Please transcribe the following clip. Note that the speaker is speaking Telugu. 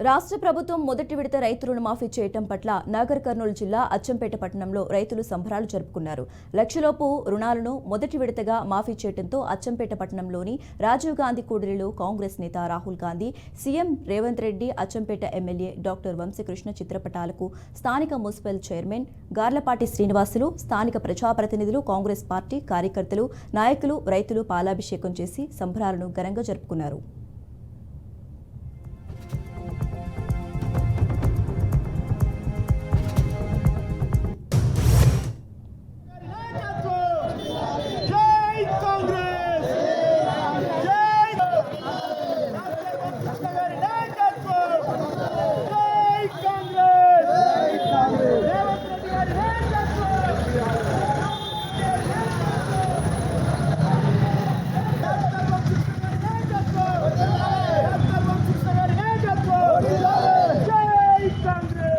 రాష్ట్ర ప్రభుత్వం మొదటి విడత రైతు రుణమాఫీ చేయటం పట్ల నాగర్ కర్నూలు జిల్లా అచ్చంపేట పట్టణంలో రైతులు సంబరాలు జరుపుకున్నారు. లక్షలోపు రుణాలను మొదటి విడతగా మాఫీ చేయడంతో అచ్చంపేట పట్టణంలోని రాజీవ్ గాంధీ కూడలిలో కాంగ్రెస్ నేత Rahul Gandhi, CM Revanth Reddy, Achampet MLA doctor Vamshikrishna చిత్రపటాలకు స్థానిక మున్సిపల్ చైర్మన్ గార్లపాటి శ్రీనివాసులు, స్థానిక ప్రజాప్రతినిధులు, కాంగ్రెస్ పార్టీ కార్యకర్తలు, నాయకులు, రైతులు పాలాభిషేకం చేసి సంబరాలను ఘనంగా జరుపుకున్నారు. Congress!